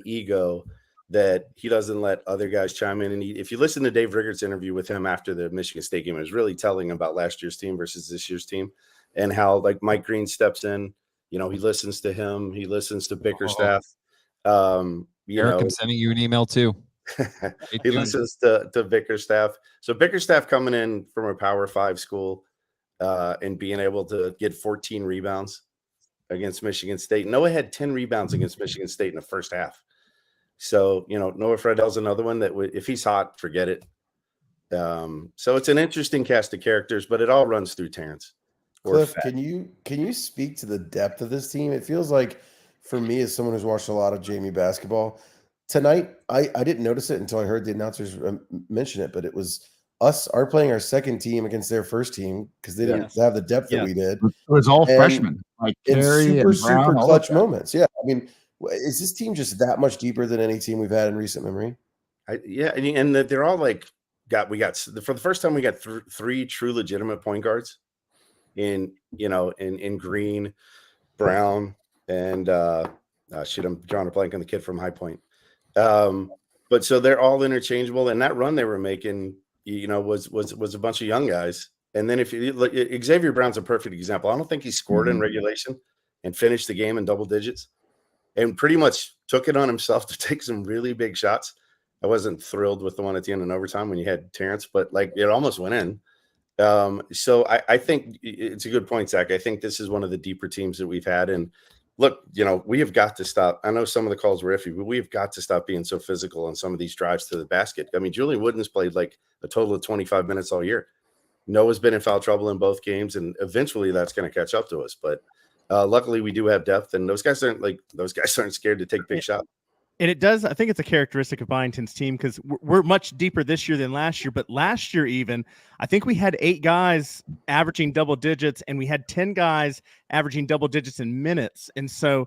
ego that he doesn't let other guys chime in. And if you listen to Dave Riggert's interview with him after the Michigan State game, it was really telling about last year's team versus this year's team, and how Mike Green steps in. He listens to him. He listens to Bickerstaff. Eric, I'm sending you an email too. He listens to Bickerstaff. So Bickerstaff coming in from a Power 5 school and being able to get 14 rebounds against Michigan State. Noah had 10 rebounds against Michigan State in the first half. So, Noah Fredell's another one that if he's hot, forget it. So it's an interesting cast of characters, but it all runs through Terrence. Cliff, can you speak to the depth of this team? It feels like, for me, as someone who's watched a lot of JMU basketball, tonight, I didn't notice it until I heard the announcers mention it, but it was us are playing our second team against their first team because they didn't have the depth that we did. It was all freshmen, like Carey super, and Brown, super clutch moments. Yeah. I mean, is this team just that much deeper than any team we've had in recent memory? And they're all like, for the first time, we got three true legitimate point guards in Green, Brown, and I'm drawing a blank on the kid from High Point. But so they're all interchangeable, and that run they were making, was a bunch of young guys. And then if you look, Xavier Brown's a perfect example. I don't think he scored in regulation and finished the game in double digits, and pretty much took it on himself to take some really big shots. I wasn't thrilled with the one at the end in overtime when you had Terrence, but like it almost went in. So I think it's a good point, Zach. I think this is one of the deeper teams that we've had. And look, we have got to stop. I know some of the calls were iffy, but we have got to stop being so physical on some of these drives to the basket. I mean, Julian Wooden's played like a total of 25 minutes all year. Noah's been in foul trouble in both games, and eventually that's going to catch up to us. But luckily we do have depth, and those guys aren't scared to take big shots. And it does, I think it's a characteristic of Byington's team because we're much deeper this year than last year. But last year, even, I think we had 8 guys averaging double digits, and we had 10 guys averaging double digits in minutes. And so,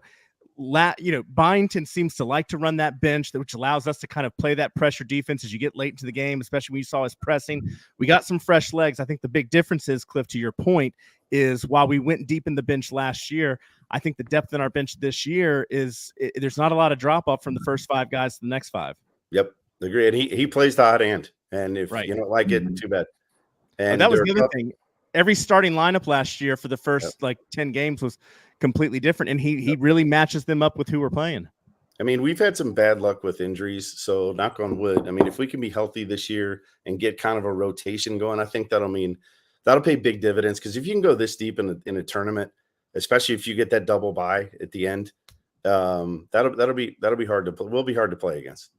Byington seems to like to run that bench, which allows us to kind of play that pressure defense as you get late into the game, especially when you saw us pressing. We got some fresh legs. I think the big difference is, Cliff, to your point, is while we went deep in the bench last year, I think the depth in our bench this year there's not a lot of drop off from the first 5 guys to the next 5. Yep, agree. And he plays the hot end, and if you don't like it, too bad. And that was the other thing. Every starting lineup last year for the first 10 games was completely different, and he really matches them up with who we're playing. I mean, we've had some bad luck with injuries, so knock on wood. I mean, if we can be healthy this year and get kind of a rotation going, I think that'll pay big dividends, because if you can go this deep in a tournament, especially if you get that double bye at the end, that'll be hard to play. Will be hard to play against.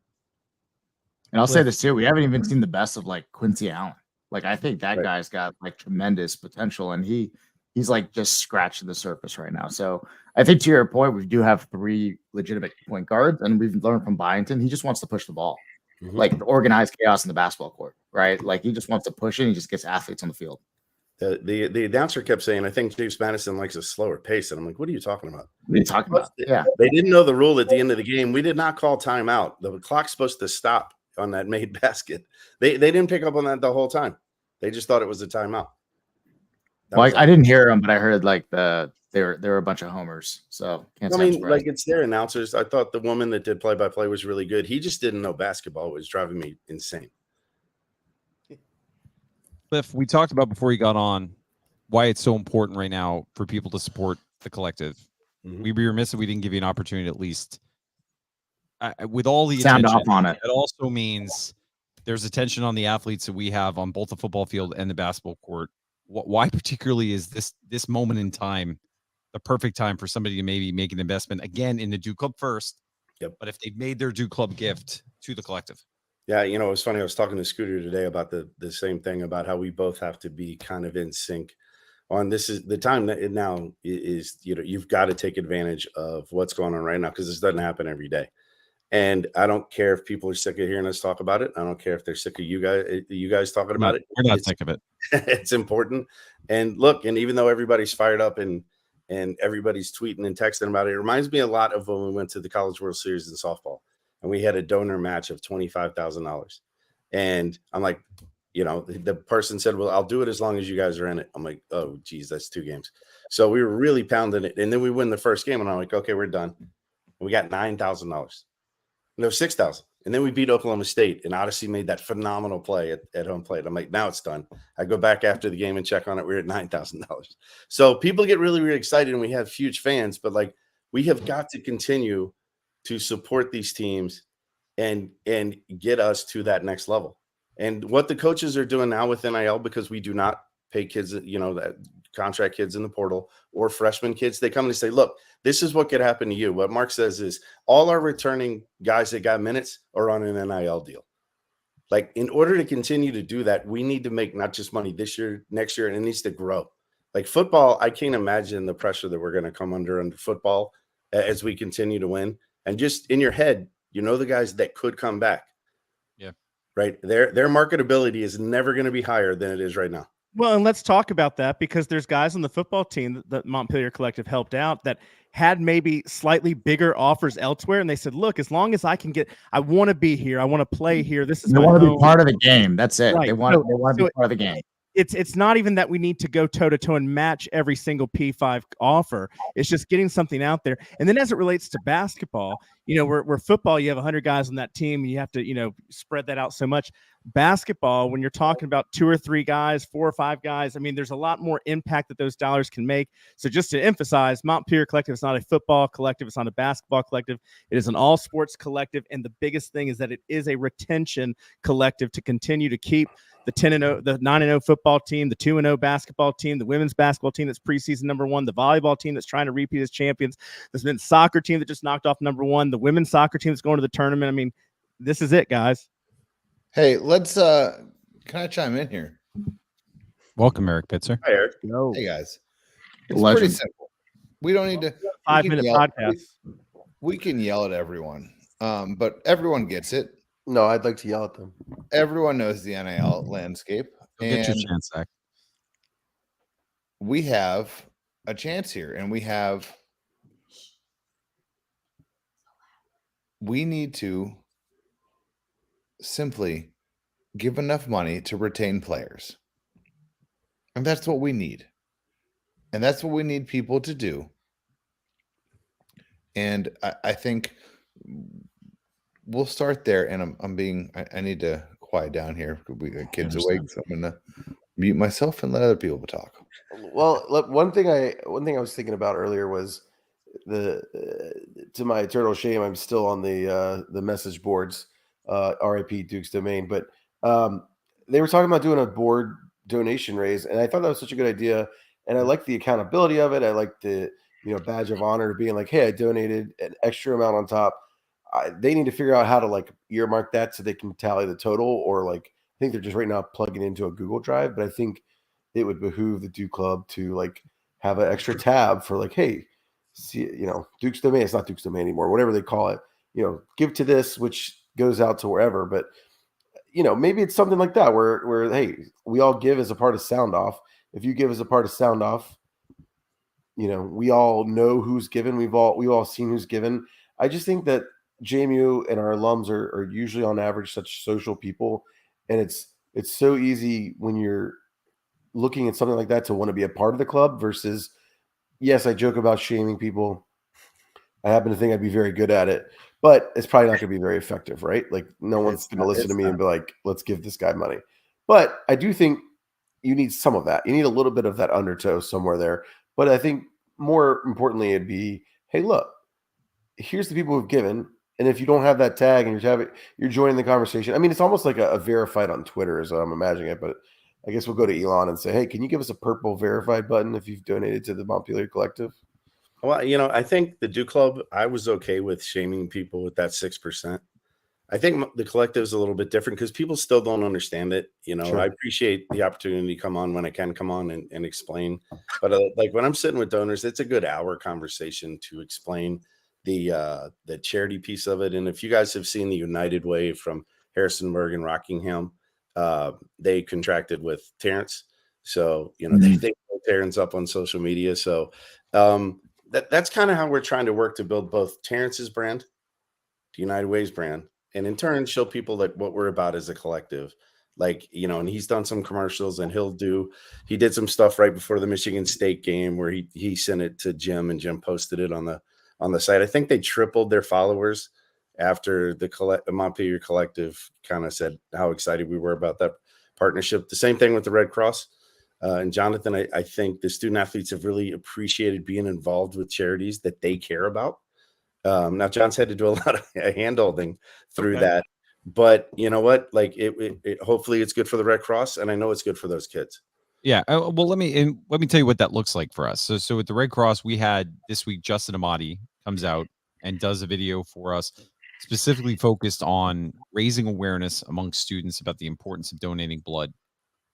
And I'll say this too: we haven't even seen the best of like Quincy Allen. Like I think that guy's got like tremendous potential, and he's like just scratching the surface right now. So I think to your point, we do have 3 legitimate point guards, and we've learned from Byington. He just wants to push the ball, like the organized chaos in the basketball court, right? Like he just wants to push it. And he just gets athletes on the field. The announcer kept saying, I think James Madison likes a slower pace. And I'm like, what are you talking about? What are you talking about? Yeah. They didn't know the rule at the end of the game. We did not call timeout. The clock's supposed to stop on that made basket. They didn't pick up on that the whole time. They just thought it was a timeout. I didn't hear them, but I heard like there were a bunch of homers. So like it's their announcers. I thought the woman that did play-by-play was really good. He just didn't know basketball. It was driving me insane. Cliff, we talked about before you got on why it's so important right now for people to support the collective. We'd be remiss if we didn't give you an opportunity, at least with all the sound attention. off on it. It also means there's attention on the athletes that we have on both the football field and the basketball court. Why particularly is this moment in time the perfect time for somebody to maybe make an investment again in the Duke Club first? Yep. But if they've made their Duke Club gift to the collective. Yeah, it was funny. I was talking to Scooter today about the same thing, about how we both have to be kind of in sync on this. Is the time that it now is, you've got to take advantage of what's going on right now, because this doesn't happen every day. And I don't care if people are sick of hearing us talk about it. I don't care if they're sick of you guys talking about it. We're not sick of it. It's important. And look, and even though everybody's fired up and everybody's tweeting and texting about it, it reminds me a lot of when we went to the College World Series in softball. And we had a donor match of $25,000. And I'm like, the person said, well, I'll do it as long as you guys are in it. I'm like, oh, geez, that's 2 games. So we were really pounding it. And then we win the first game. And I'm like, okay, we're done. And we got $9,000. No, $6,000. And then we beat Oklahoma State. And Odyssey made that phenomenal play at home plate. I'm like, now it's done. I go back after the game and check on it. We're at $9,000. So people get really, really excited, and we have huge fans. But like, we have got to continue to support these teams and get us to that next level. And what the coaches are doing now with NIL, because we do not pay kids, that contract kids in the portal or freshman kids, they come and say, look, this is what could happen to you. What Mark says is all our returning guys that got minutes are on an NIL deal. Like, in order to continue to do that, we need to make not just money this year, next year, and it needs to grow. Like football, I can't imagine the pressure that we're going to come under football as we continue to win. And just in your head, the guys that could come back. Yeah. right? Their marketability is never going to be higher than it is right now. Well, and let's talk about that, because there's guys on the football team that Montpelier Collective helped out that had maybe slightly bigger offers elsewhere, and they said, "Look, as long as I want to be here, I want to play here. This is they my want to home." be part of the game. That's it. Right. They want to be part of the game. It's not even that we need to go toe to toe and match every single P5 offer. It's just getting something out there. And then as it relates to basketball, where football, you have 100 guys on that team and you have to, spread that out so much. Basketball, when you're talking about 2 or 3 guys, 4 or 5 guys, I mean, there's a lot more impact that those dollars can make. So just to emphasize, Montpelier Collective is not a football collective. It's not a basketball collective. It is an all sports collective. And the biggest thing is that it is a retention collective to continue to keep the 10-0, the 9-0 football team, the 2-0 basketball team, the women's basketball team that's preseason #1, the volleyball team that's trying to repeat as champions, this men's soccer team that just knocked off #1, the women's soccer team that's going to the tournament. I mean, this is it, guys. Hey, let's can I chime in here? Welcome, Eric Pitzer. Hi, Eric. Go. Hey guys. It's Legend. pretty simple. We don't need to 5-minute podcast. We can yell at everyone. But everyone gets it. No, I'd like to yell at them. Everyone knows the NIL landscape. Go get your And chance, Zach. we have a chance here, and we need to simply give enough money to retain players. And that's what we need. And that's what we need people to do. And I think we'll start there. And I need to quiet down here. We got kids awake, so I'm gonna mute myself and let other people talk. Well, look, one thing I was thinking about earlier was to my eternal shame, I'm still on the message boards, RIP Duke's Domain, but they were talking about doing a board donation raise, and I thought that was such a good idea, and I like the accountability of it. I like the badge of honor being like, hey, I donated an extra amount on top. They need to figure out how to like earmark that so they can tally the total, or like I think they're just right now plugging into a Google Drive, but I think it would behoove the Duke Club to like have an extra tab for like, hey, see, Duke's Domain. It's not Duke's Domain anymore, whatever they call it. Give to this, which goes out to wherever. But maybe it's something like that where hey, we all give as a part of Sound Off. If you give as a part of Sound Off, we all know who's given. We've all seen who's given. I just think that JMU and our alums are usually on average such social people, and it's so easy when you're looking at something like that to want to be a part of the club versus, yes, I joke about shaming people. I happen to think I'd be very good at it, but it's probably not going to be very effective, right? Like no one's going to listen to me and be like, let's give this guy money. But I do think you need some of that. You need a little bit of that undertow somewhere there. But I think more importantly, it'd be, hey, look, here's the people who've given. And if you don't have that tag and you're joining the conversation, I mean, it's almost like a verified on Twitter is what I'm imagining it. But I guess we'll go to Elon and say, hey, can you give us a purple verified button if you've donated to the Montpelier Collective? Well, I think the Duke Club, I was okay with shaming people with that 6%. I think the collective is a little bit different because people still don't understand it. Sure. I appreciate the opportunity to come on when I can come on and explain. But like when I'm sitting with donors, it's a good hour conversation to explain the charity piece of it. And if you guys have seen the United Way from Harrisonburg and Rockingham, they contracted with Terrence. So, they think Terrence up on social media. So that's kind of how we're trying to work to build both Terrence's brand, the United Way's brand, and in turn show people that what we're about as a collective. Like, and he's done some commercials and he did some stuff right before the Michigan State game where he sent it to Jim and Jim posted it on the site. I think they tripled their followers after the Montpelier Collective kind of said how excited we were about that partnership. The same thing with the Red Cross. And Jonathan, I think the student athletes have really appreciated being involved with charities that they care about. Now, John's had to do a lot of hand-holding through that. But you know what? Like it hopefully it's good for the Red Cross, and I know it's good for those kids. Yeah. Well, let me tell you what that looks like for us. So with the Red Cross, we had this week, Justin Amati comes out and does a video for us specifically focused on raising awareness among students about the importance of donating blood.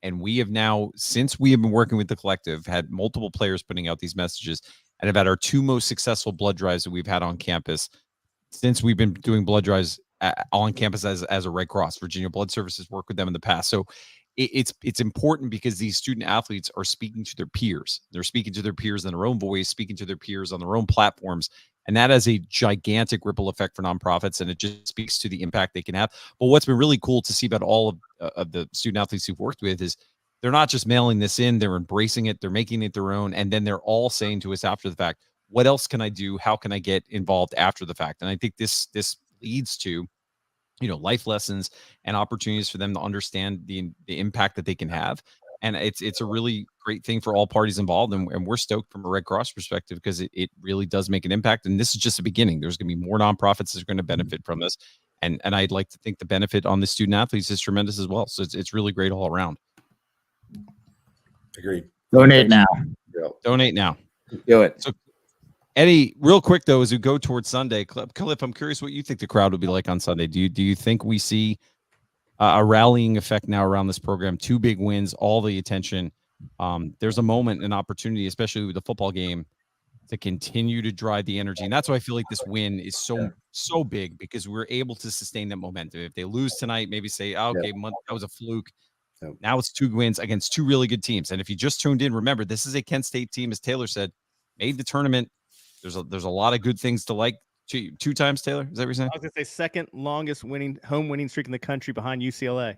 And we have now, since we have been working with the collective, had multiple players putting out these messages and have had our 2 most successful blood drives that we've had on campus since we've been doing blood drives on campus as a Red Cross. Virginia Blood Services worked with them in the past. So it's important because these student athletes are speaking to their peers. They're speaking to their peers in their own voice, speaking to their peers on their own platforms. And that has a gigantic ripple effect for nonprofits, and it just speaks to the impact they can have. But what's been really cool to see about all of the student athletes we've worked with is they're not just mailing this in, they're embracing it, they're making it their own, and then they're all saying to us after the fact, what else can I do? How can I get involved after the fact? And I think this leads to, life lessons and opportunities for them to understand the impact that they can have. And it's a really great thing for all parties involved. And we're stoked from a Red Cross perspective because it really does make an impact. And this is just the beginning. There's going to be more nonprofits that are going to benefit from this. And I'd like to think the benefit on the student athletes is tremendous as well. So it's really great all around. Agreed. Donate now. Donate now. Do it. So Eddie, real quick though, as we go towards Sunday, Cliff, I'm curious what you think the crowd will be like on Sunday. Do you think we see a rallying effect now around this program? 2 big wins, all the attention. There's a moment, an opportunity, especially with the football game, to continue to drive the energy. And that's why I feel like this win is so big, because we're able to sustain that momentum. If they lose tonight, maybe say, that was a fluke. Now it's 2 wins against 2 really good teams. And if you just tuned in, remember, this is a Kent State team, as Taylor said, made the tournament. There's a lot of good things to like. 2 times, Taylor? Is that what you're saying? I was going to say second longest home winning streak in the country behind UCLA.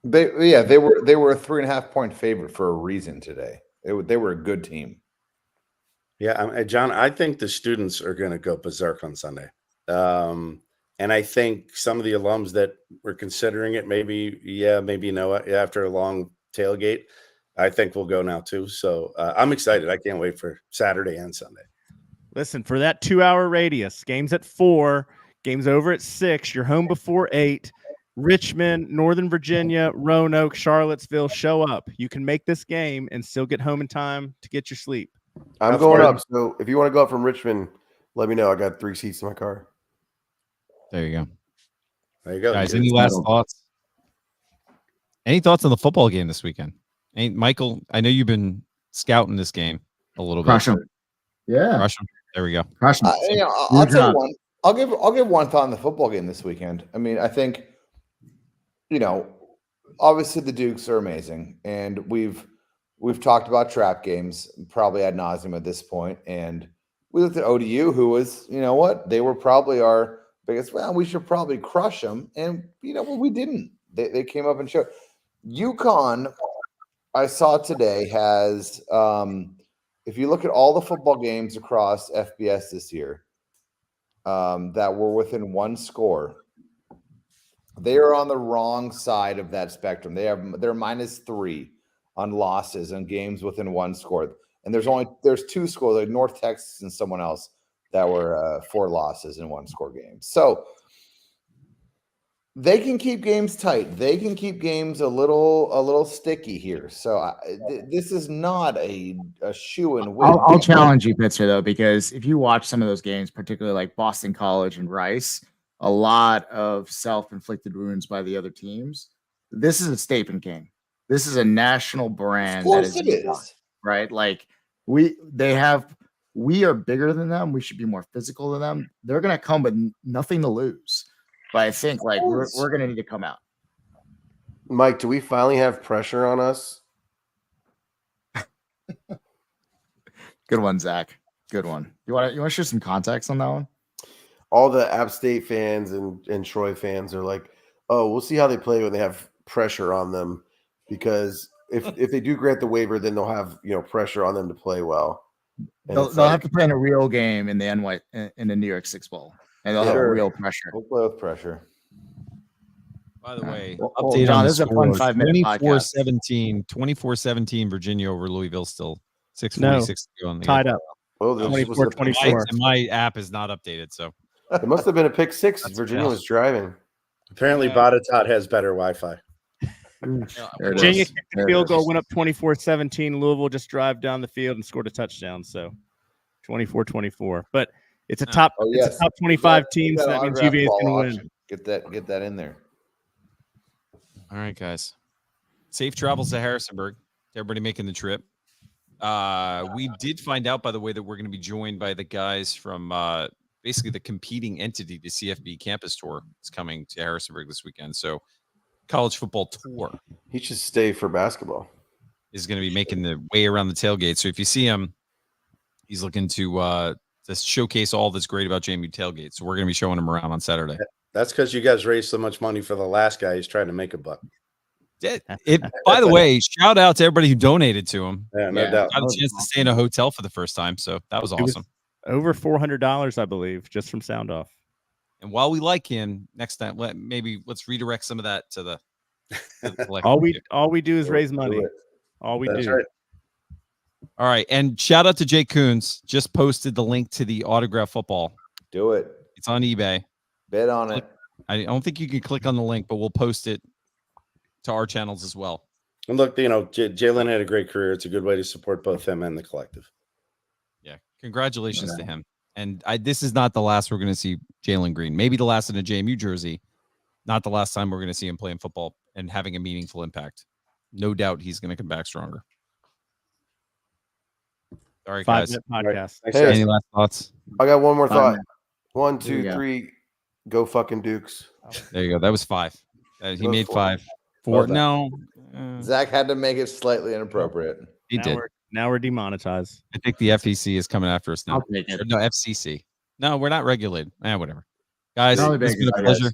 They were a 3.5 point favorite for a reason today. They were a good team. Yeah, John, I think the students are going to go berserk on Sunday. And I think some of the alums that were considering it, maybe no, after a long tailgate, I think we'll go now too. So I'm excited. I can't wait for Saturday and Sunday. Listen, for that 2-hour radius, games at 4, games over at 6, you're home before 8. Richmond, Northern Virginia, Roanoke, Charlottesville, show up. You can make this game and still get home in time to get your sleep. I'm going up. So if you want to go up from Richmond, let me know. I got 3 seats in my car. There you go. There you go. Guys, any last thoughts? Any thoughts on the football game this weekend? Michael, I know you've been scouting this game a little bit. Crush 'em. Yeah. Crush 'em. There we go. Crush 'em. I'll tell you one. I'll give one thought on the football game this weekend. I mean, I think, obviously the Dukes are amazing, and we've talked about trap games probably ad nauseum at this point, and we looked at ODU, who was, they were probably our biggest. Well, we should probably crush them, and we didn't. They came up and showed. UConn, I saw today, has if you look at all the football games across FBS this year that were within 1 score, they are on the wrong side of that spectrum. They're -3 on losses and games within 1 score. And there's 2 scores, like North Texas and someone else, that were 4 losses in 1 score games. So they can keep games tight. They can keep games a little sticky here. So this is not a shoe-in win. I'll challenge you, Pitzer, though, because if you watch some of those games, particularly like Boston College and Rice, a lot of self-inflicted wounds by the other teams. This is a statement game. This is a national brand. Of course it is. Right? Like we are bigger than them. We should be more physical than them. They're going to come with nothing to lose. But I think we're going to need to come out. Mike, do we finally have pressure on us? Good one, Zach. Good one. You want to share some context on that one? All the App State fans and Troy fans are like, oh, we'll see how they play when they have pressure on them, because if they do grant the waiver, then they'll have pressure on them to play well. They'll have to play in a real game in the New York Six Bowl. And they'll have real pressure. We'll play with pressure. By the way, update on this is a fun 5-minute 24-17 Virginia over Louisville still. 6:46 to go on the tied up. Oh, 24-24. My app is not updated, so it must have been a pick 6. Virginia was driving. Apparently, Botetourt has better Wi-Fi. Virginia kicked the field goal, went up 24-17. Louisville just drive down the field and scored a touchdown. So 24-24. But it's a top 25 team, so that means UVA is going to win. Get that in there. All right, guys. Safe travels to Harrisonburg. Everybody making the trip. We did find out, by the way, that we're going to be joined by the guys from basically the competing entity to CFB Campus Tour is coming to Harrisonburg this weekend. So college football tour. He should stay for basketball. Is going to be making the way around the tailgate. So if you see him, he's looking to showcase all that's great about JMU tailgate. So we're going to be showing him around on Saturday. That's because you guys raised so much money for the last guy. He's trying to make a buck. By the way, shout out to everybody who donated to him. Yeah, no doubt. Got a chance to stay in a hotel for the first time, so that was awesome. Over $400, I believe, just from Sound Off. And while we like him, next time let's redirect some of that to the all we do is raise money. All we do. Right. All right, and shout out to Jay Coons. Just posted the link to the autograph football. Do it. It's on eBay. Bid on it. I don't think you can click on the link, but we'll post it to our channels as well. And look, Jalen had a great career. It's a good way to support both him and the collective. Yeah, congratulations to him. And this is not the last we're going to see Jalen Green. Maybe the last in a JMU jersey. Not the last time we're going to see him playing football and having a meaningful impact. No doubt he's going to come back stronger. All right, guys. 5-minute podcast. Hey, any last thoughts? I got one more thought. 1, 2, 3. Go fucking Dukes. There you go. That was 5. He made 4. 5. 4. No. Zach had to make it slightly inappropriate. He did. Now we're demonetized. I think the FEC is coming after us now. I'll take it. No, FCC. No, we're not regulated. Whatever. Guys, Probably it's been a big, pleasure.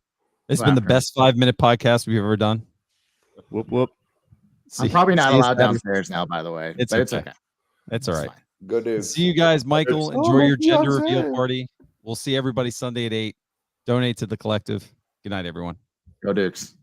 It's been the best 5-minute podcast we've ever done. Whoop, whoop. I'm probably not allowed downstairs now, by the way. It's okay. It's all right. Fine. Go Dukes. See you guys, Michael. Enjoy your gender reveal party. We'll see everybody Sunday at 8. Donate to the collective. Good night, everyone. Go Dukes.